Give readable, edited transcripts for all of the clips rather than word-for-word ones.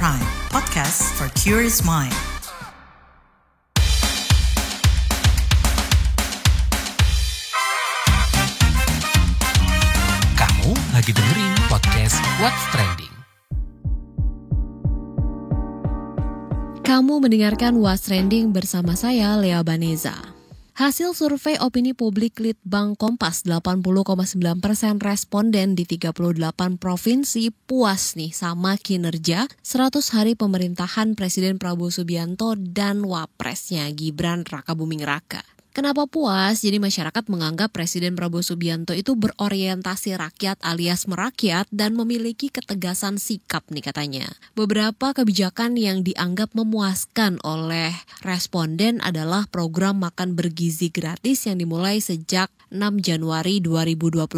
Prime, podcast for curious mind. Kamu lagi dengerin podcast What's Trending. Kamu mendengarkan What's Trending bersama saya, Lea Baneza. Hasil survei opini publik Litbang Kompas, 80,9% responden di 38 provinsi puas nih sama kinerja 100 hari pemerintahan Presiden Prabowo Subianto dan Wapresnya Gibran Rakabuming Raka. Kenapa puas? Jadi masyarakat menganggap Presiden Prabowo Subianto itu berorientasi rakyat alias merakyat dan memiliki ketegasan sikap nih katanya. Beberapa kebijakan yang dianggap memuaskan oleh responden adalah program makan bergizi gratis yang dimulai sejak 6 Januari 2025.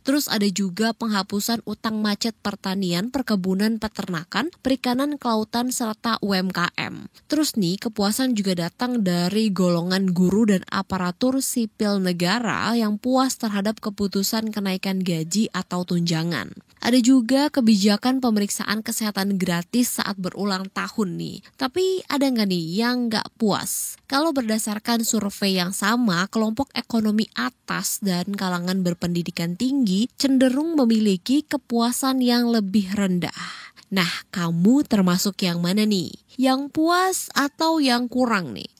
Terus ada juga penghapusan utang macet pertanian, perkebunan, peternakan, perikanan, kelautan, serta UMKM. Terus nih kepuasan juga datang dari golongan guru dan aparatur sipil negara yang puas terhadap keputusan kenaikan gaji atau tunjangan. Ada juga kebijakan pemeriksaan kesehatan gratis saat berulang tahun nih. Tapi ada nggak nih yang nggak puas? Kalau berdasarkan survei yang sama, kelompok ekonomi atas dan kalangan berpendidikan tinggi cenderung memiliki kepuasan yang lebih rendah. Nah, kamu termasuk yang mana nih? Yang puas atau yang kurang nih?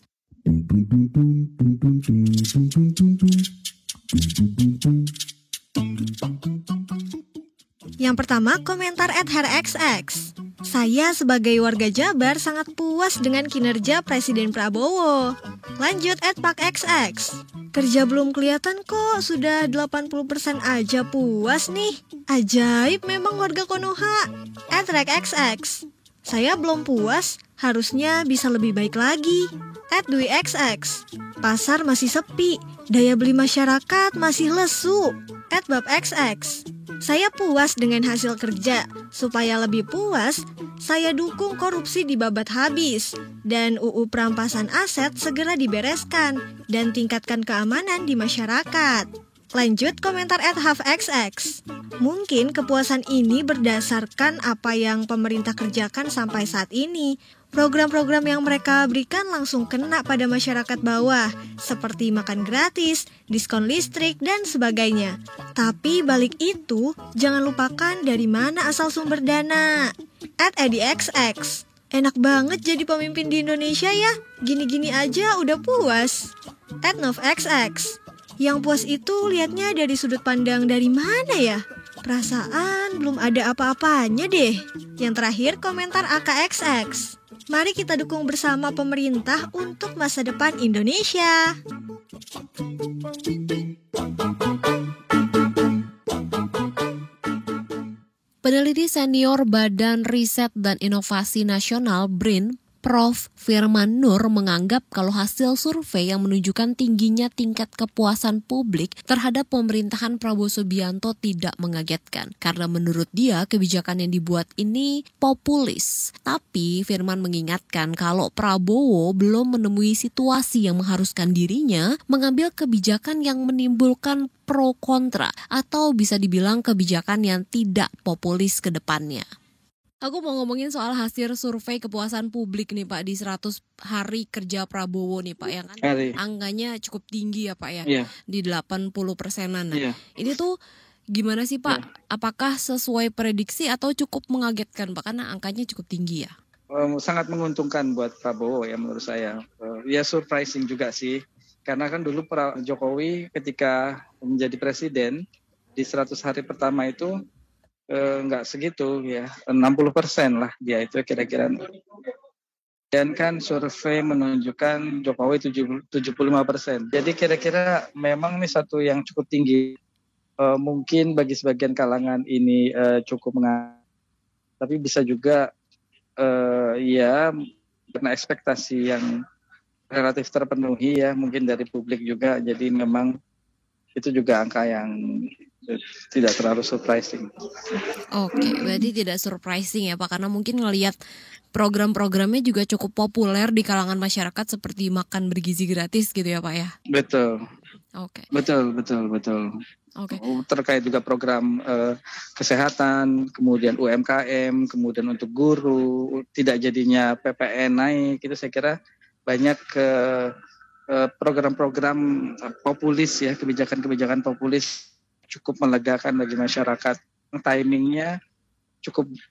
Yang pertama, komentar @herxx. Saya sebagai warga Jabar sangat puas dengan kinerja Presiden Prabowo. Lanjut @pakxx. Kerja belum kelihatan kok, sudah 80% aja puas nih. Ajaib memang warga Konoha. @rekxx. Saya belum puas, harusnya bisa lebih baik lagi. @dwixx. Pasar masih sepi, daya beli masyarakat masih lesu. @babxx. Saya puas dengan hasil kerja. Supaya lebih puas, saya dukung korupsi dibabat habis dan UU perampasan aset segera dibereskan dan tingkatkan keamanan di masyarakat. Lanjut komentar @halfxx. Mungkin kepuasan ini berdasarkan apa yang pemerintah kerjakan sampai saat ini. Program-program yang mereka berikan langsung kena pada masyarakat bawah, seperti makan gratis, diskon listrik, dan sebagainya. Tapi balik itu, jangan lupakan dari mana asal sumber dana. @edixx. Enak banget jadi pemimpin di Indonesia ya, gini-gini aja udah puas. @novxx. Yang puas itu lihatnya dari sudut pandang dari mana ya? Perasaan belum ada apa-apanya deh. Yang terakhir komentar AKXX. Mari kita dukung bersama pemerintah untuk masa depan Indonesia. Peneliti senior Badan Riset dan Inovasi Nasional BRIN, Prof. Firman Nur menganggap kalau hasil survei yang menunjukkan tingginya tingkat kepuasan publik terhadap pemerintahan Prabowo Subianto tidak mengagetkan. Karena menurut dia kebijakan yang dibuat ini populis. Tapi Firman mengingatkan kalau Prabowo belum menemui situasi yang mengharuskan dirinya mengambil kebijakan yang menimbulkan pro kontra atau bisa dibilang kebijakan yang tidak populis ke depannya. Aku mau ngomongin soal hasil survei kepuasan publik nih Pak di 100 hari kerja Prabowo nih Pak, ya kan? Angkanya cukup tinggi ya Pak ya, di 80%-an. Nah, ini tuh gimana sih Pak? Apakah sesuai prediksi atau cukup mengagetkan Pak? Karena angkanya cukup tinggi ya. Sangat menguntungkan buat Prabowo ya menurut saya. Ya surprising juga sih. Karena kan dulu Jokowi ketika menjadi presiden di 100 hari pertama itu nggak segitu ya, 60% lah dia itu kira-kira. Dan kan survei menunjukkan Jokowi 75%. Jadi kira-kira memang ini satu yang cukup tinggi. Mungkin bagi sebagian kalangan ini cukup tapi bisa juga ya karena ekspektasi yang relatif terpenuhi ya mungkin dari publik juga. Jadi memang itu juga angka yang tidak terlalu surprising. Oke, berarti tidak surprising ya Pak, karena mungkin ngelihat program-programnya juga cukup populer di kalangan masyarakat seperti makan bergizi gratis gitu ya Pak ya? Betul. Oke. Betul. Oke. Terkait juga program kesehatan, kemudian UMKM, kemudian untuk guru, tidak jadinya PPN naik, itu saya kira banyak program-program populis ya, kebijakan-kebijakan populis cukup melegakan bagi masyarakat. Timingnya cukup. Di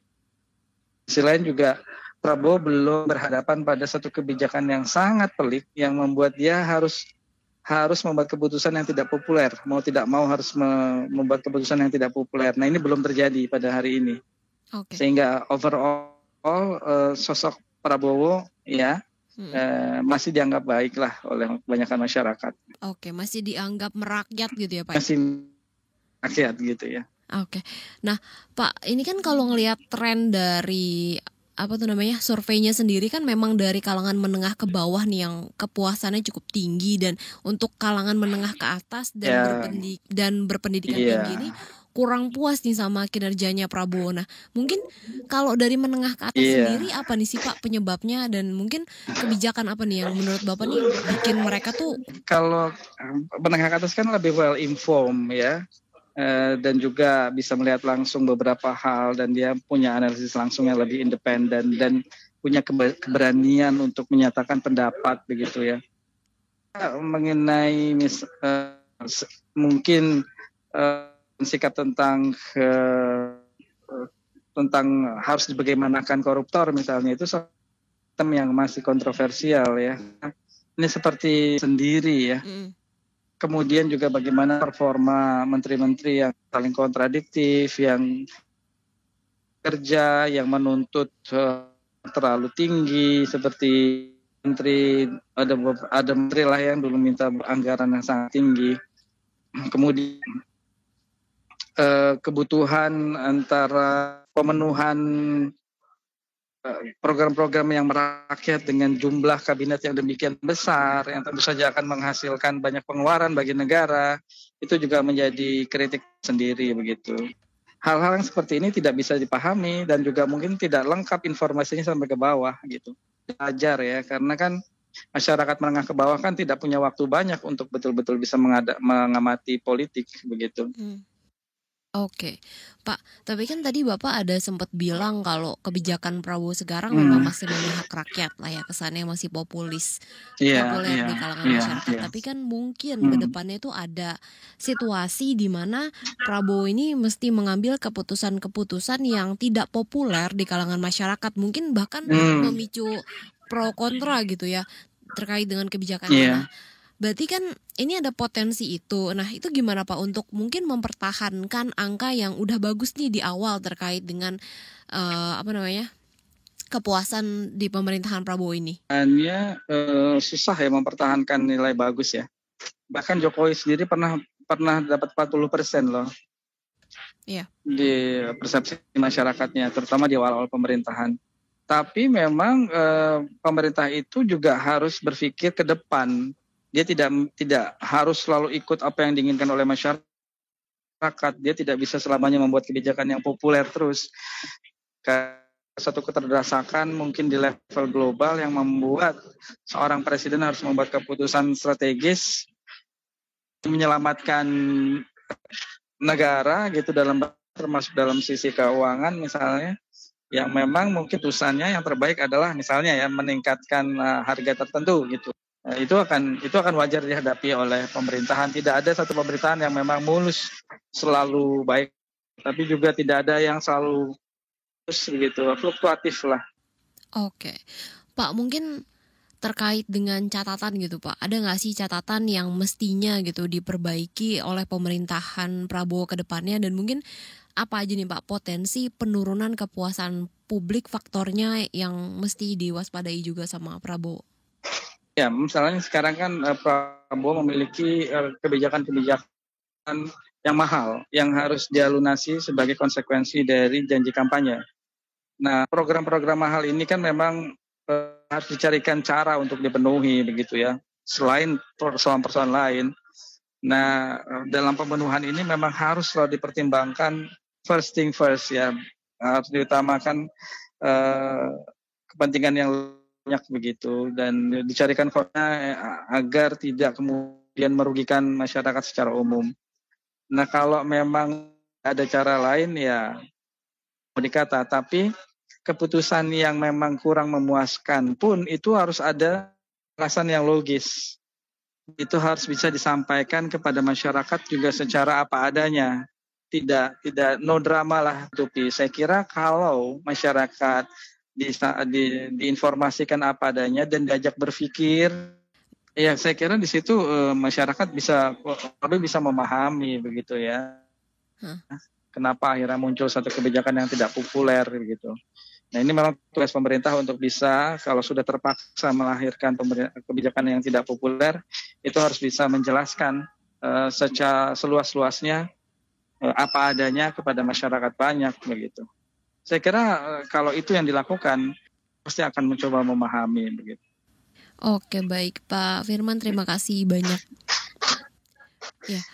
sisi lain juga Prabowo belum berhadapan pada satu kebijakan yang sangat pelik yang membuat dia harus membuat keputusan yang tidak populer. Mau tidak mau harus membuat keputusan yang tidak populer. Nah, ini belum terjadi pada hari ini. Oke. Sehingga overall sosok Prabowo ya masih dianggap baik lah oleh kebanyakan masyarakat. Oke, masih dianggap merakyat gitu ya Pak? Masih rakyat gitu ya. Oke. Nah, Pak, ini kan kalau ngelihat tren dari surveinya sendiri kan memang dari kalangan menengah ke bawah nih yang kepuasannya cukup tinggi, dan untuk kalangan menengah ke atas dan berpendidikan tinggi ini kurang puas nih sama kinerjanya Prabowo. Nah, mungkin kalau dari menengah ke atas sendiri apa nih sih Pak penyebabnya, dan mungkin kebijakan apa nih yang menurut Bapak nih bikin mereka tuh? Kalau menengah ke atas kan lebih well informed ya. Dan juga bisa melihat langsung beberapa hal, dan dia punya analisis langsung yang lebih independen dan punya keberanian untuk menyatakan pendapat begitu ya. Mengenai mungkin sikap tentang harus dibagaimanakan koruptor misalnya, itu sistem yang masih kontroversial ya. Ini seperti sendiri ya. Kemudian juga bagaimana performa menteri-menteri yang saling kontradiktif, yang kerja, yang menuntut terlalu tinggi, seperti ada menteri lah yang dulu minta anggaran yang sangat tinggi. Kemudian kebutuhan antara pemenuhan program-program yang merakyat dengan jumlah kabinet yang demikian besar, yang tentu saja akan menghasilkan banyak pengeluaran bagi negara, itu juga menjadi kritik sendiri begitu. Hal-hal yang seperti ini tidak bisa dipahami dan juga mungkin tidak lengkap informasinya sampai ke bawah gitu. Wajar ya, karena kan masyarakat menengah ke bawah kan tidak punya waktu banyak untuk betul-betul bisa mengamati politik begitu. Oke, Pak. Tapi kan tadi Bapak ada sempat bilang kalau kebijakan Prabowo sekarang memang masih memihak rakyat lah ya, kesannya masih populis, populer di kalangan masyarakat. Tapi kan mungkin ke depannya itu ada situasi di mana Prabowo ini mesti mengambil keputusan-keputusan yang tidak populer di kalangan masyarakat, mungkin bahkan memicu pro kontra gitu ya terkait dengan kebijakan ini. Berarti kan ini ada potensi itu. Nah, itu gimana Pak untuk mungkin mempertahankan angka yang udah bagus nih di awal terkait dengan kepuasan di pemerintahan Prabowo ini? Hanya susah ya mempertahankan nilai bagus ya. Bahkan Jokowi sendiri pernah dapat 40% loh. Iya. Di persepsi masyarakatnya, terutama di awal-awal pemerintahan. Tapi memang pemerintah itu juga harus berpikir ke depan. Dia tidak harus selalu ikut apa yang diinginkan oleh masyarakat. Dia tidak bisa selamanya membuat kebijakan yang populer terus. Satu keterdesakan mungkin di level global yang membuat seorang presiden harus membuat keputusan strategis menyelamatkan negara gitu, termasuk dalam sisi keuangan misalnya, yang memang mungkin keputusannya yang terbaik adalah misalnya ya meningkatkan harga tertentu gitu. Itu akan wajar dihadapi oleh pemerintahan. Tidak ada satu pemerintahan yang memang mulus selalu baik, tapi juga tidak ada yang selalu gitu, fluktuatif lah. Oke, Pak, mungkin terkait dengan catatan gitu Pak, ada nggak sih catatan yang mestinya gitu diperbaiki oleh pemerintahan Prabowo ke depannya, dan mungkin apa aja nih Pak potensi penurunan kepuasan publik faktornya yang mesti diwaspadai juga sama Prabowo? Ya, misalnya sekarang kan Prabowo memiliki kebijakan-kebijakan yang mahal yang harus dia lunasi sebagai konsekuensi dari janji kampanye. Nah, program-program mahal ini kan memang harus dicarikan cara untuk dipenuhi begitu ya, selain persoalan-persoalan lain. Nah, dalam pemenuhan ini memang harus selalu dipertimbangkan first thing first ya, harus diutamakan kepentingan yang banyak begitu, dan dicarikan formnya agar tidak kemudian merugikan masyarakat secara umum. Nah kalau memang ada cara lain ya mau dikata, tapi keputusan yang memang kurang memuaskan pun itu harus ada alasan yang logis. Itu harus bisa disampaikan kepada masyarakat juga secara apa adanya. Tidak no drama lah Tupi. Saya kira kalau masyarakat diinformasikan apa adanya dan diajak berpikir, ya saya kira di situ masyarakat bisa memahami begitu ya. Kenapa akhirnya muncul satu kebijakan yang tidak populer begitu. Nah ini memang tugas pemerintah untuk bisa, kalau sudah terpaksa melahirkan kebijakan yang tidak populer, itu harus bisa menjelaskan secara seluas-luasnya apa adanya kepada masyarakat banyak begitu. Saya kira kalau itu yang dilakukan, pasti akan mencoba memahami begitu. Oke, baik Pak Firman, terima kasih banyak.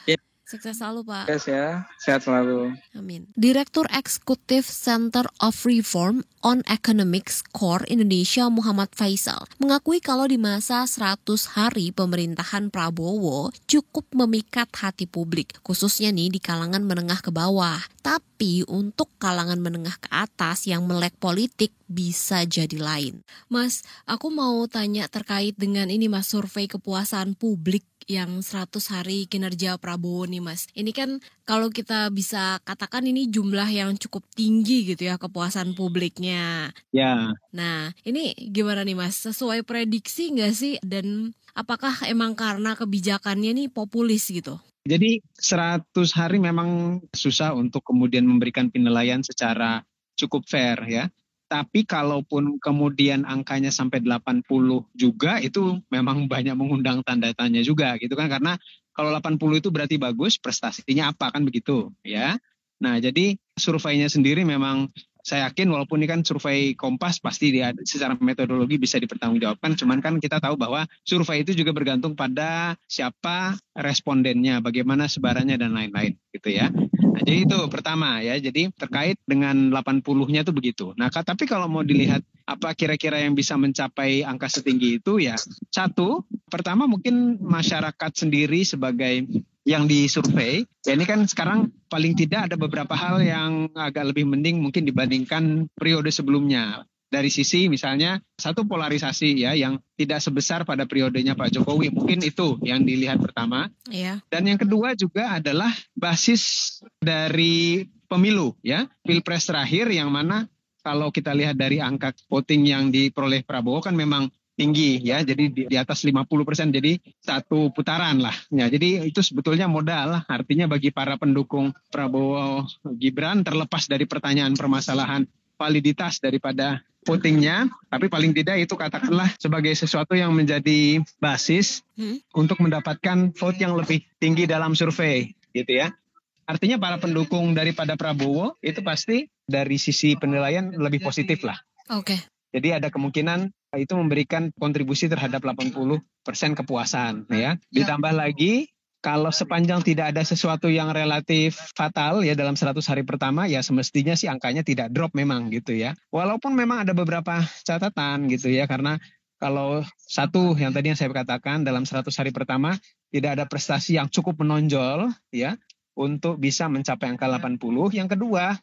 Ya. Sukses selalu Pak. Sukses ya, sehat selalu. Amin. Direktur Eksekutif Center of Reform on Economics Core Indonesia Muhammad Faisal mengakui kalau di masa 100 hari pemerintahan Prabowo cukup memikat hati publik, khususnya nih di kalangan menengah ke bawah. Tapi untuk kalangan menengah ke atas yang melek politik bisa jadi lain. Mas, aku mau tanya terkait dengan ini Mas, survei kepuasan publik yang 100 hari kinerja Prabowo nih Mas. Ini kan kalau kita bisa katakan ini jumlah yang cukup tinggi gitu ya kepuasan publiknya. Ya. Nah ini gimana nih Mas? Sesuai prediksi nggak sih? Dan apakah emang karena kebijakannya nih populis gitu? Jadi 100 hari memang susah untuk kemudian memberikan penilaian secara cukup fair ya. Tapi kalaupun kemudian angkanya sampai 80 juga itu memang banyak mengundang tanda tanya juga gitu kan. Karena kalau 80 itu berarti bagus, prestasinya apa kan begitu ya. Nah jadi surveinya sendiri memang saya yakin walaupun ini kan survei Kompas pasti secara metodologi bisa dipertanggungjawabkan. Cuman kan kita tahu bahwa survei itu juga bergantung pada siapa respondennya, bagaimana sebarannya dan lain-lain gitu ya. Nah, jadi itu pertama ya. Jadi terkait dengan 80-nya itu begitu. Nah, tapi kalau mau dilihat apa kira-kira yang bisa mencapai angka setinggi itu ya. Satu, pertama mungkin masyarakat sendiri sebagai yang disurvei, ya ini kan sekarang paling tidak ada beberapa hal yang agak lebih mending mungkin dibandingkan periode sebelumnya. Dari sisi misalnya satu polarisasi ya yang tidak sebesar pada periodenya Pak Jokowi, mungkin itu yang dilihat pertama. Iya. Dan yang kedua juga adalah basis dari pemilu ya, Pilpres terakhir yang mana kalau kita lihat dari angka voting yang diperoleh Prabowo kan memang tinggi ya, jadi di atas 50%, jadi satu putaran lah. Ya, jadi itu sebetulnya modal, artinya bagi para pendukung Prabowo Gibran terlepas dari pertanyaan permasalahan validitas daripada votingnya, tapi paling tidak itu katakanlah sebagai sesuatu yang menjadi basis untuk mendapatkan vote yang lebih tinggi dalam survei, gitu ya. Artinya para pendukung daripada Prabowo itu pasti dari sisi penilaian lebih positif lah. Oke. Jadi ada kemungkinan itu memberikan kontribusi terhadap 80% kepuasan ya. Ditambah lagi kalau sepanjang tidak ada sesuatu yang relatif fatal ya dalam 100 hari pertama ya semestinya sih angkanya tidak drop memang gitu ya. Walaupun memang ada beberapa catatan gitu ya, karena kalau satu yang tadi yang saya katakan dalam 100 hari pertama tidak ada prestasi yang cukup menonjol ya untuk bisa mencapai angka 80. Yang kedua,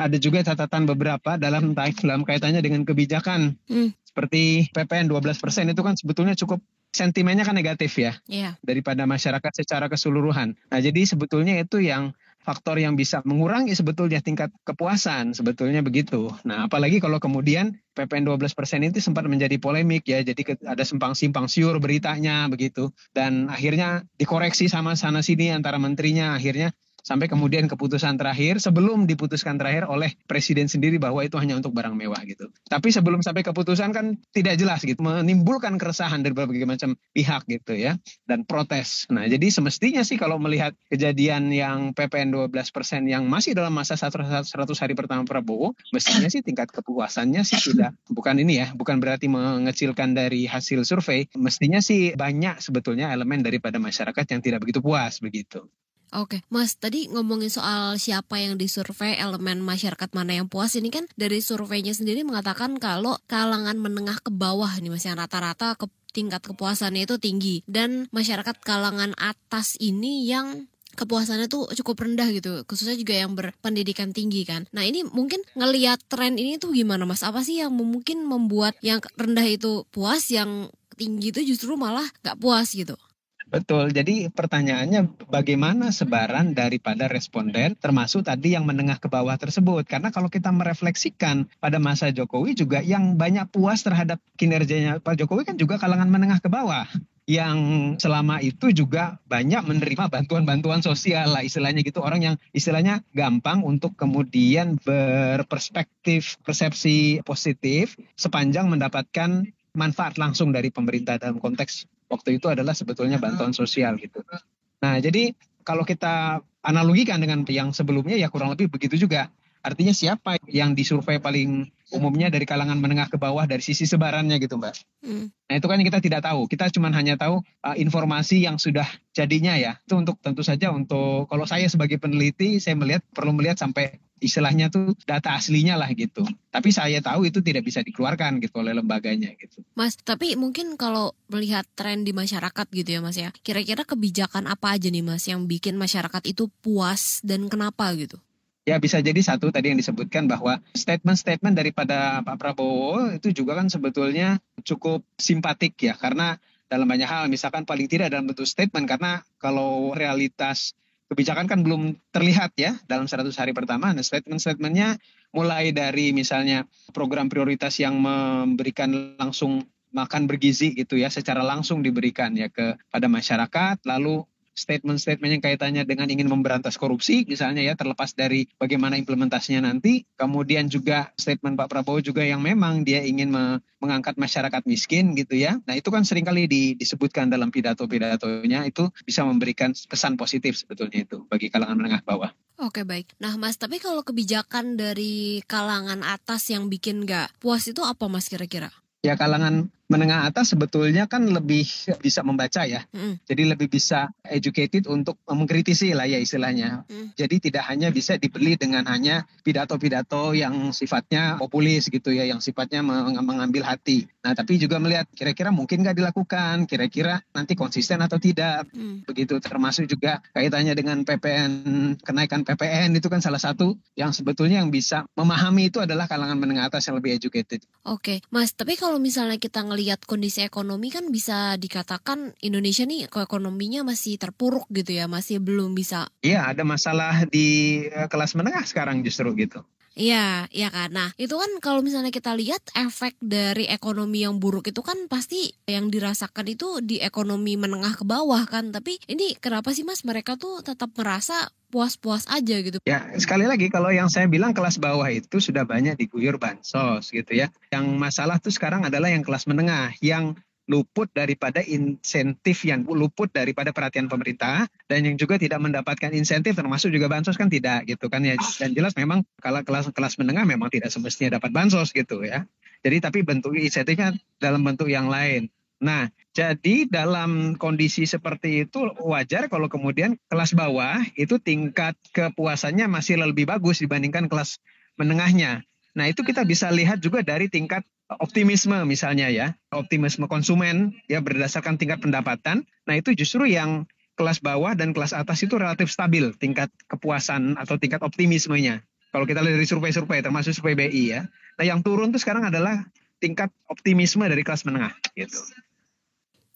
ada juga catatan beberapa dalam kaitannya dengan kebijakan. Seperti PPN 12% itu kan sebetulnya cukup sentimennya kan negatif ya. Daripada masyarakat secara keseluruhan. Nah jadi sebetulnya itu yang faktor yang bisa mengurangi sebetulnya tingkat kepuasan, sebetulnya begitu. Nah apalagi kalau kemudian PPN 12% itu sempat menjadi polemik ya, jadi ada simpang siur beritanya begitu. Dan akhirnya dikoreksi sama sana sini antara menterinya, akhirnya sampai kemudian keputusan terakhir sebelum diputuskan terakhir oleh presiden sendiri bahwa itu hanya untuk barang mewah gitu. Tapi sebelum sampai keputusan kan tidak jelas gitu, menimbulkan keresahan dari berbagai macam pihak gitu ya dan protes. Nah jadi semestinya sih kalau melihat kejadian yang PPN 12% yang masih dalam masa 100 hari pertama Prabowo, mestinya sih tingkat kepuasannya sih bukan berarti mengecilkan dari hasil survei, mestinya sih banyak sebetulnya elemen daripada masyarakat yang tidak begitu puas begitu. Oke, Mas, tadi ngomongin soal siapa yang disurvei, elemen masyarakat mana yang puas, ini kan dari surveinya sendiri mengatakan kalau kalangan menengah ke bawah nih Mas, yang rata-rata tingkat kepuasannya itu tinggi. Dan masyarakat kalangan atas ini yang kepuasannya tuh cukup rendah gitu, khususnya juga yang berpendidikan tinggi kan. Nah ini mungkin ngelihat tren ini tuh gimana Mas? Apa sih yang mungkin membuat yang rendah itu puas, yang tinggi itu justru malah nggak puas gitu? Betul, jadi pertanyaannya bagaimana sebaran daripada responden termasuk tadi yang menengah ke bawah tersebut. Karena kalau kita merefleksikan pada masa Jokowi juga yang banyak puas terhadap kinerjanya Pak Jokowi kan juga kalangan menengah ke bawah. Yang selama itu juga banyak menerima bantuan-bantuan sosial lah istilahnya gitu. Orang yang istilahnya gampang untuk kemudian berperspektif, persepsi positif sepanjang mendapatkan manfaat langsung dari pemerintah dalam konteks waktu itu adalah sebetulnya bantuan sosial gitu. Nah, jadi kalau kita analogikan dengan yang sebelumnya ya kurang lebih begitu juga. Artinya siapa yang disurvei paling umumnya dari kalangan menengah ke bawah dari sisi sebarannya gitu Mbak. Nah itu kan kita tidak tahu. Kita cuma hanya tahu informasi yang sudah jadinya ya. Itu untuk tentu saja untuk kalau saya sebagai peneliti saya perlu melihat sampai istilahnya tuh data aslinya lah gitu. Tapi saya tahu itu tidak bisa dikeluarkan gitu oleh lembaganya gitu. Mas, tapi mungkin kalau melihat tren di masyarakat gitu ya Mas ya, kira-kira kebijakan apa aja nih Mas yang bikin masyarakat itu puas dan kenapa gitu? Ya bisa jadi satu tadi yang disebutkan bahwa statement-statement daripada Pak Prabowo itu juga kan sebetulnya cukup simpatik ya. Karena dalam banyak hal misalkan paling tidak dalam bentuk statement. Karena kalau realitas kebijakan kan belum terlihat ya dalam 100 hari pertama. Nah statement-statementnya mulai dari misalnya program prioritas yang memberikan langsung makan bergizi gitu ya. Secara langsung diberikan ya kepada masyarakat. Lalu statement-statement yang kaitannya dengan ingin memberantas korupsi misalnya ya terlepas dari bagaimana implementasinya nanti. Kemudian juga statement Pak Prabowo juga yang memang dia ingin mengangkat masyarakat miskin gitu ya. Nah itu kan seringkali disebutkan dalam pidato-pidatonya itu bisa memberikan pesan positif sebetulnya itu bagi kalangan menengah bawah. Oke baik. Nah Mas, tapi kalau kebijakan dari kalangan atas yang bikin nggak puas itu apa Mas kira-kira? Ya kalangan menengah atas sebetulnya kan lebih bisa membaca ya. Jadi lebih bisa educated untuk mengkritisi lah ya istilahnya. Jadi tidak hanya bisa dibeli dengan hanya pidato-pidato yang sifatnya populis gitu ya, yang sifatnya mengambil hati. Nah tapi juga melihat kira-kira mungkin nggak dilakukan, kira-kira nanti konsisten atau tidak. Begitu termasuk juga kaitannya dengan PPN, kenaikan PPN itu kan salah satu yang sebetulnya yang bisa memahami itu adalah kalangan menengah atas yang lebih educated. Oke, Mas, tapi kalau misalnya kita ngelihat kondisi ekonomi kan bisa dikatakan Indonesia nih ekonominya masih terpuruk gitu ya, masih belum bisa. Iya, ada masalah di kelas menengah sekarang justru gitu. Iya, iya kan. Nah, itu kan kalau misalnya kita lihat efek dari ekonomi yang buruk itu kan pasti yang dirasakan itu di ekonomi menengah ke bawah kan. Tapi ini kenapa sih Mas mereka tuh tetap merasa puas-puas aja gitu? Ya, sekali lagi kalau yang saya bilang kelas bawah itu sudah banyak diguyur bansos gitu ya. Yang masalah tuh sekarang adalah yang kelas menengah yang luput daripada insentif, yang luput daripada perhatian pemerintah, dan yang juga tidak mendapatkan insentif termasuk juga bansos kan tidak gitu kan ya. Dan jelas memang kalau kelas menengah memang tidak semestinya dapat bansos gitu ya. Jadi tapi bentuk insentifnya dalam bentuk yang lain. Nah, jadi dalam kondisi seperti itu wajar kalau kemudian kelas bawah itu tingkat kepuasannya masih lebih bagus dibandingkan kelas menengahnya. Nah, itu kita bisa lihat juga dari tingkat optimisme misalnya ya, optimisme konsumen ya berdasarkan tingkat pendapatan. Nah, itu justru yang kelas bawah dan kelas atas itu relatif stabil tingkat kepuasan atau tingkat optimismenya. Kalau kita lihat dari survei-survei termasuk survei BI ya. Nah, yang turun itu sekarang adalah tingkat optimisme dari kelas menengah gitu.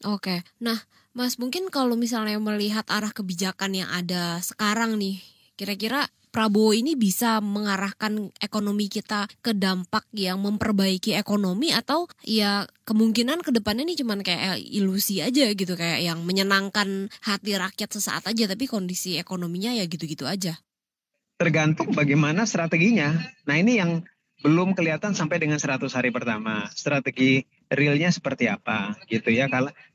Oke, nah Mas mungkin kalau misalnya melihat arah kebijakan yang ada sekarang nih, kira-kira Prabowo ini bisa mengarahkan ekonomi kita ke dampak yang memperbaiki ekonomi atau ya kemungkinan ke depannya ini cuman kayak ilusi aja gitu, kayak yang menyenangkan hati rakyat sesaat aja tapi kondisi ekonominya ya gitu-gitu aja. Tergantung bagaimana strateginya. Nah ini yang belum kelihatan sampai dengan 100 hari pertama. Strategi realnya seperti apa gitu ya.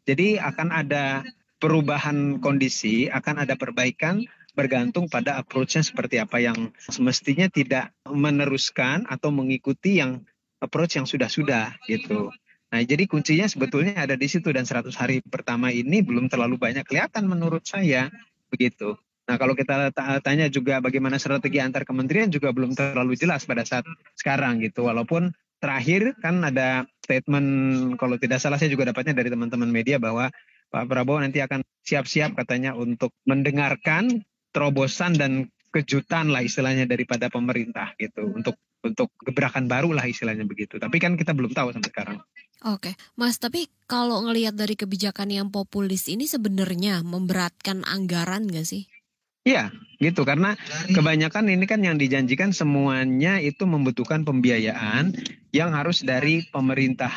Jadi akan ada perubahan kondisi, akan ada perbaikan bergantung pada approach-nya seperti apa, yang semestinya tidak meneruskan atau mengikuti yang approach yang sudah-sudah gitu. Nah jadi kuncinya sebetulnya ada di situ, dan 100 hari pertama ini belum terlalu banyak kelihatan menurut saya begitu. Nah kalau kita tanya juga bagaimana strategi antar kementerian juga belum terlalu jelas pada saat sekarang gitu. Walaupun terakhir kan ada statement, kalau tidak salah saya juga dapatnya dari teman-teman media bahwa Pak Prabowo nanti akan siap-siap katanya untuk mendengarkan terobosan dan kejutan lah istilahnya daripada pemerintah gitu untuk gebrakan baru lah istilahnya begitu. Tapi kan kita belum tahu sampai sekarang. Oke, Mas, tapi kalau ngelihat dari kebijakan yang populis ini sebenarnya memberatkan anggaran nggak sih? Iya, gitu. Karena kebanyakan ini kan yang dijanjikan semuanya itu membutuhkan pembiayaan yang harus dari pemerintah.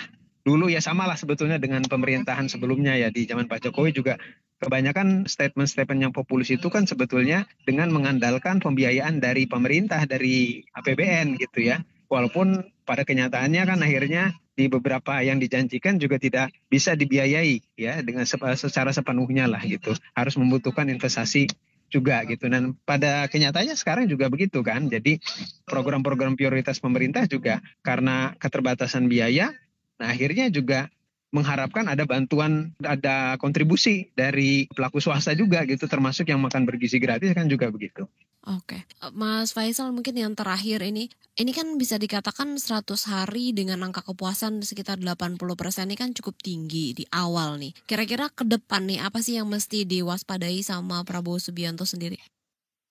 Dulu ya samalah sebetulnya dengan pemerintahan sebelumnya ya, di zaman Pak Jokowi juga kebanyakan statement-statement yang populis itu kan sebetulnya dengan mengandalkan pembiayaan dari pemerintah, dari APBN gitu ya. Walaupun pada kenyataannya kan akhirnya di beberapa yang dijanjikan juga tidak bisa dibiayai ya dengan secara sepenuhnya lah gitu. Harus membutuhkan investasi juga gitu. Dan pada kenyataannya sekarang juga begitu kan. Jadi program-program prioritas pemerintah juga karena keterbatasan biaya, nah akhirnya juga mengharapkan ada bantuan, ada kontribusi dari pelaku swasta juga gitu, termasuk yang makan bergizi gratis kan juga begitu. Oke, Mas Faisal mungkin yang terakhir ini kan bisa dikatakan 100 hari dengan angka kepuasan sekitar 80% ini kan cukup tinggi di awal nih. Kira-kira ke depan nih apa sih yang mesti diwaspadai sama Prabowo Subianto sendiri?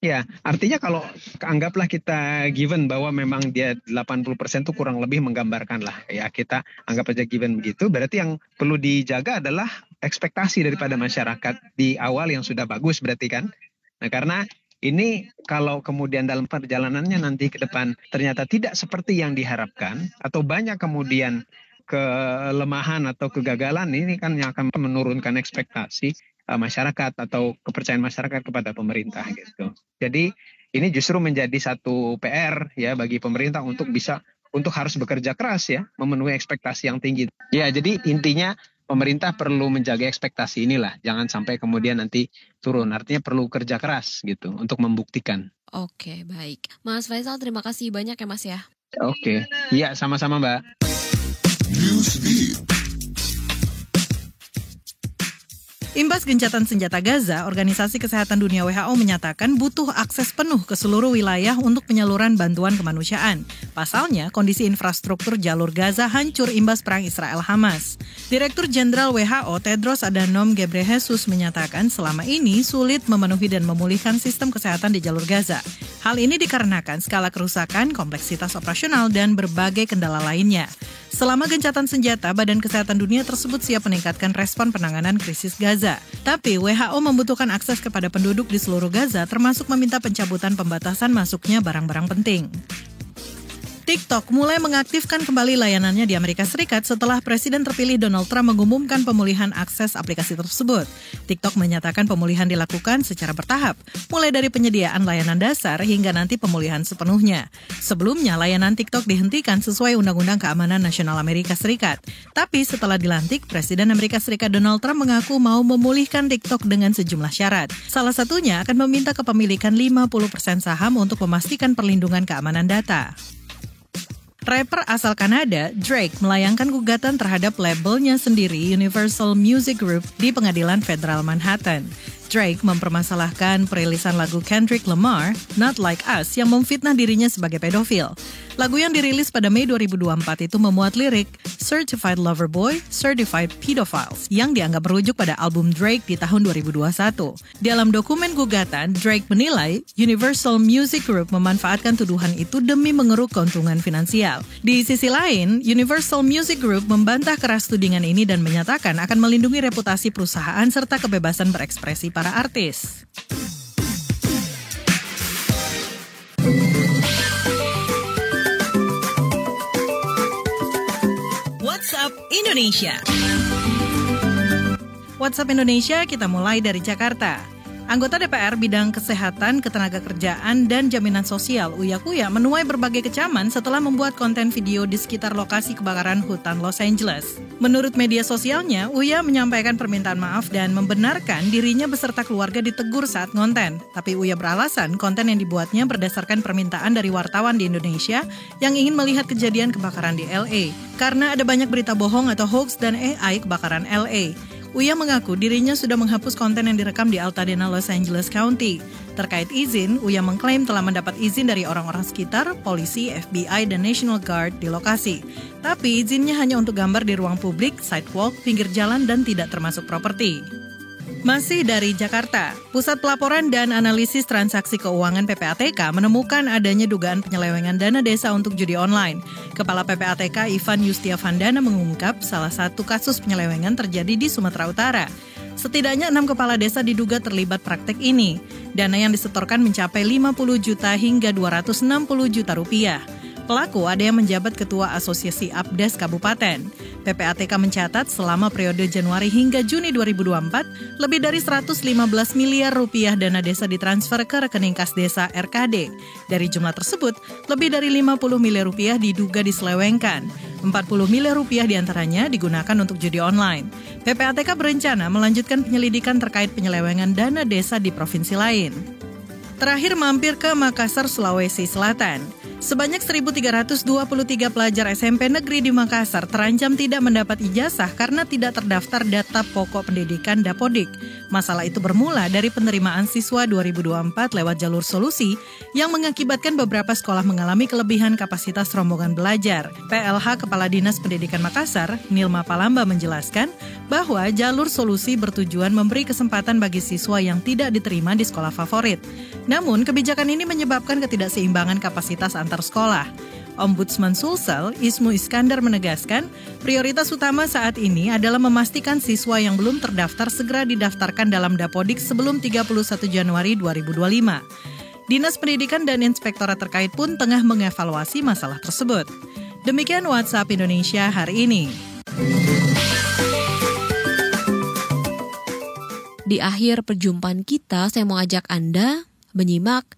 Ya, artinya kalau anggaplah kita given bahwa memang dia 80% itu kurang lebih menggambarkan lah. Ya, kita anggap aja given begitu. Berarti yang perlu dijaga adalah ekspektasi daripada masyarakat di awal yang sudah bagus berarti kan. Nah, karena ini kalau kemudian dalam perjalanannya nanti ke depan ternyata tidak seperti yang diharapkan atau banyak kemudian kelemahan atau kegagalan, ini kan yang akan menurunkan ekspektasi masyarakat atau kepercayaan masyarakat kepada pemerintah gitu. Jadi ini justru menjadi satu PR ya bagi pemerintah untuk harus bekerja keras ya, memenuhi ekspektasi yang tinggi. Ya, jadi intinya pemerintah perlu menjaga ekspektasi inilah, jangan sampai kemudian nanti turun. Artinya perlu kerja keras gitu untuk membuktikan. Oke, baik. Mas Faisal, terima kasih banyak ya Mas ya. Oke, iya sama-sama Mbak. Imbas gencatan senjata Gaza, Organisasi Kesehatan Dunia WHO menyatakan butuh akses penuh ke seluruh wilayah untuk penyaluran bantuan kemanusiaan. Pasalnya, kondisi infrastruktur jalur Gaza hancur imbas perang Israel-Hamas. Direktur Jenderal WHO Tedros Adhanom Ghebreyesus menyatakan selama ini sulit memenuhi dan memulihkan sistem kesehatan di jalur Gaza. Hal ini dikarenakan skala kerusakan, kompleksitas operasional, dan berbagai kendala lainnya. Selama gencatan senjata, Badan Kesehatan Dunia tersebut siap meningkatkan respon penanganan krisis Gaza. Tapi WHO membutuhkan akses kepada penduduk di seluruh Gaza, termasuk meminta pencabutan pembatasan masuknya barang-barang penting. TikTok mulai mengaktifkan kembali layanannya di Amerika Serikat setelah Presiden terpilih Donald Trump mengumumkan pemulihan akses aplikasi tersebut. TikTok menyatakan pemulihan dilakukan secara bertahap, mulai dari penyediaan layanan dasar hingga nanti pemulihan sepenuhnya. Sebelumnya, layanan TikTok dihentikan sesuai Undang-Undang Keamanan Nasional Amerika Serikat. Tapi setelah dilantik, Presiden Amerika Serikat Donald Trump mengaku mau memulihkan TikTok dengan sejumlah syarat. Salah satunya akan meminta kepemilikan 50% saham untuk memastikan perlindungan keamanan data. Rapper asal Kanada, Drake, melayangkan gugatan terhadap labelnya sendiri Universal Music Group di Pengadilan Federal Manhattan. Drake mempermasalahkan perilisan lagu Kendrick Lamar, Not Like Us, yang memfitnah dirinya sebagai pedofil. Lagu yang dirilis pada Mei 2024 itu memuat lirik Certified Lover Boy, Certified Pedophiles, yang dianggap merujuk pada album Drake di tahun 2021. Dalam dokumen gugatan, Drake menilai Universal Music Group memanfaatkan tuduhan itu demi mengeruk keuntungan finansial. Di sisi lain, Universal Music Group membantah keras tudingan ini dan menyatakan akan melindungi reputasi perusahaan serta kebebasan berekspresi para artis. WhatsApp Indonesia. WhatsApp Indonesia, kita mulai dari Jakarta. Anggota DPR bidang kesehatan, ketenagakerjaan, dan jaminan sosial Uya Kuya menuai berbagai kecaman setelah membuat konten video di sekitar lokasi kebakaran hutan Los Angeles. Menurut media sosialnya, Uya menyampaikan permintaan maaf dan membenarkan dirinya beserta keluarga ditegur saat ngonten. Tapi Uya beralasan konten yang dibuatnya berdasarkan permintaan dari wartawan di Indonesia yang ingin melihat kejadian kebakaran di LA. Karena ada banyak berita bohong atau hoax dan AI kebakaran LA. Uya mengaku dirinya sudah menghapus konten yang direkam di Altadena, Los Angeles County. Terkait izin, Uya mengklaim telah mendapat izin dari orang-orang sekitar, polisi, FBI, dan National Guard di lokasi. Tapi izinnya hanya untuk gambar di ruang publik, sidewalk, pinggir jalan, dan tidak termasuk properti. Masih dari Jakarta, Pusat Pelaporan dan Analisis Transaksi Keuangan PPATK menemukan adanya dugaan penyelewengan dana desa untuk judi online. Kepala PPATK Ivan Yustiavandana mengungkap salah satu kasus penyelewengan terjadi di Sumatera Utara. Setidaknya 6 kepala desa diduga terlibat praktek ini. Dana yang disetorkan mencapai 50 juta hingga 260 juta rupiah. Pelaku ada yang menjabat Ketua Asosiasi Abdes Kabupaten. PPATK mencatat selama periode Januari hingga Juni 2024, lebih dari 115 miliar rupiah dana desa ditransfer ke rekening kas desa RKD. Dari jumlah tersebut, lebih dari 50 miliar rupiah diduga diselewengkan. 40 miliar rupiah diantaranya digunakan untuk judi online. PPATK berencana melanjutkan penyelidikan terkait penyelewengan dana desa di provinsi lain. Terakhir mampir ke Makassar, Sulawesi Selatan. Sebanyak 1.323 pelajar SMP negeri di Makassar terancam tidak mendapat ijazah karena tidak terdaftar data pokok pendidikan Dapodik. Masalah itu bermula dari penerimaan siswa 2024 lewat jalur solusi yang mengakibatkan beberapa sekolah mengalami kelebihan kapasitas rombongan belajar. PLH Kepala Dinas Pendidikan Makassar, Nilma Palamba menjelaskan bahwa jalur solusi bertujuan memberi kesempatan bagi siswa yang tidak diterima di sekolah favorit. Namun, kebijakan ini menyebabkan ketidakseimbangan kapasitas antar sekolah. Ombudsman Sulsel, Ismu Iskandar menegaskan, prioritas utama saat ini adalah memastikan siswa yang belum terdaftar segera didaftarkan dalam Dapodik sebelum 31 Januari 2025. Dinas Pendidikan dan Inspektorat terkait pun tengah mengevaluasi masalah tersebut. Demikian WhatsApp Indonesia hari ini. Di akhir perjumpaan kita, saya mau ajak Anda menyimak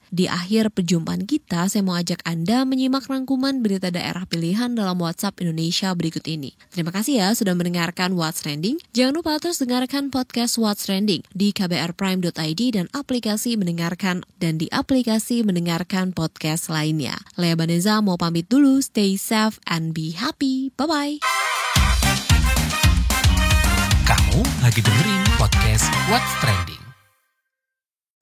rangkuman berita daerah pilihan dalam WhatsApp Indonesia berikut ini. Terima kasih ya sudah mendengarkan What's Trending. Jangan lupa terus dengarkan podcast What's Trending di kbrprime.id dan aplikasi mendengarkan podcast lainnya. Lea Baneza mau pamit dulu. Stay safe and be happy. Bye-bye. Kamu lagi dengerin podcast What's Trending.